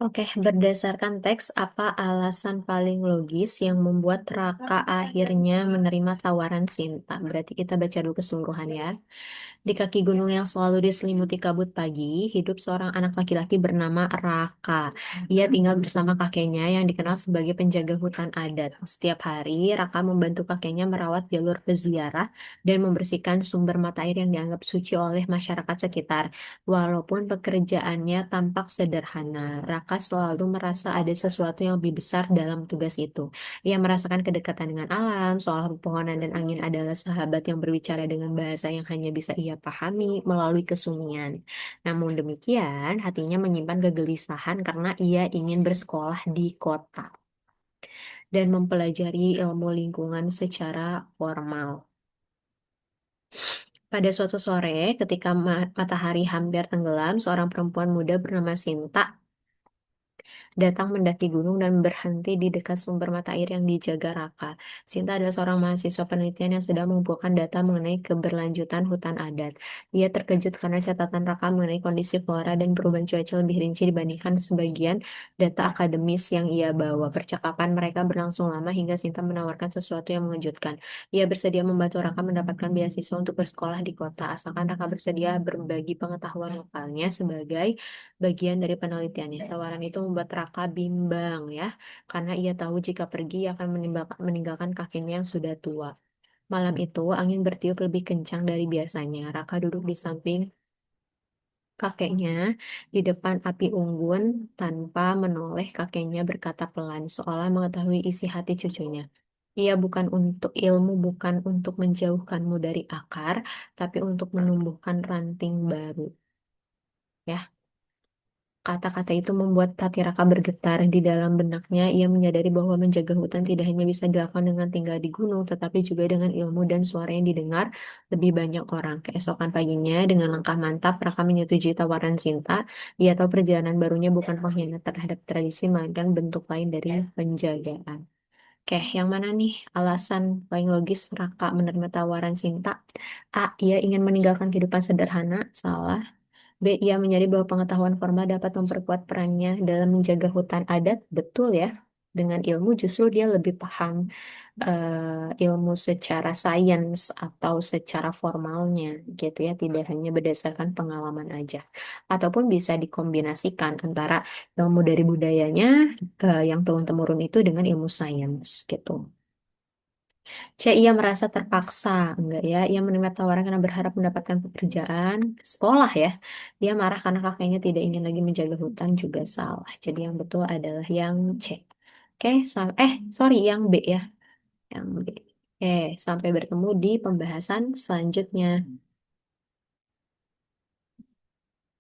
Oke, berdasarkan teks, apa alasan paling logis yang membuat Raka akhirnya menerima tawaran Sinta? Berarti kita baca dulu keseluruhan ya. Di kaki gunung yang selalu diselimuti kabut pagi, hidup seorang anak laki-laki bernama Raka. Ia tinggal bersama kakeknya yang dikenal sebagai penjaga hutan adat. Setiap hari, Raka membantu kakeknya merawat jalur peziarah dan membersihkan sumber mata air yang dianggap suci oleh masyarakat sekitar. Walaupun pekerjaannya tampak sederhana, Raka selalu merasa ada sesuatu yang lebih besar dalam tugas itu. Ia merasakan kedekatan dengan alam, seolah pepohonan dan angin adalah sahabat yang berbicara dengan bahasa yang hanya bisa ia pahami melalui kesunyian. Namun demikian, hatinya menyimpan kegelisahan karena ia ingin bersekolah di kota dan mempelajari ilmu lingkungan secara formal. Pada suatu sore, ketika matahari hampir tenggelam, seorang perempuan muda bernama Sinta datang mendaki gunung dan berhenti di dekat sumber mata air yang dijaga Raka. Sinta adalah seorang mahasiswa penelitian yang sedang mengumpulkan data mengenai keberlanjutan hutan adat. Ia terkejut karena catatan Raka mengenai kondisi flora dan perubahan cuaca lebih rinci dibandingkan sebagian data akademis yang ia bawa. Percakapan mereka berlangsung lama hingga Sinta menawarkan sesuatu yang mengejutkan. Ia bersedia membantu Raka mendapatkan beasiswa untuk bersekolah di kota, asalkan Raka bersedia berbagi pengetahuan lokalnya sebagai bagian dari penelitiannya. Tawaran itu membuat Raka bimbang ya, karena ia tahu jika pergi ia akan meninggalkan kakeknya yang sudah tua. Malam itu angin bertiup lebih kencang dari biasanya. Raka duduk di samping kakeknya di depan api unggun tanpa menoleh. Kakeknya berkata pelan, seolah mengetahui isi hati cucunya. Ia bukan untuk ilmu, bukan untuk menjauhkanmu dari akar, tapi untuk menumbuhkan ranting baru. Ya. Kata-kata itu membuat hati Raka bergetar di dalam benaknya. Ia menyadari bahwa menjaga hutan tidak hanya bisa dilakukan dengan tinggal di gunung, tetapi juga dengan ilmu dan suara yang didengar lebih banyak orang. Keesokan paginya, dengan langkah mantap, Raka menyetujui tawaran Sinta. Ia tahu perjalanan barunya bukan pengkhianat terhadap tradisi, melainkan bentuk lain dari penjagaan. Oke, yang mana nih alasan paling logis Raka menerima tawaran Sinta? A. Ia ingin meninggalkan kehidupan sederhana. Salah. B. Ia menyadari bahwa pengetahuan formal dapat memperkuat perannya dalam menjaga hutan adat. Betul ya. Dengan ilmu justru dia lebih paham ilmu secara sains atau secara formalnya gitu ya. Tidak hanya berdasarkan pengalaman aja. Ataupun bisa dikombinasikan antara ilmu dari budayanya yang turun-temurun itu dengan ilmu sains gitu. C. Ia merasa terpaksa, enggak ya? Ia menerima tawaran karena berharap mendapatkan pekerjaan sekolah ya. Ia marah karena kakeknya tidak ingin lagi menjaga hutan juga salah. Jadi yang betul adalah yang C. Oke, sorry yang B ya. Yang B. Sampai bertemu di pembahasan selanjutnya.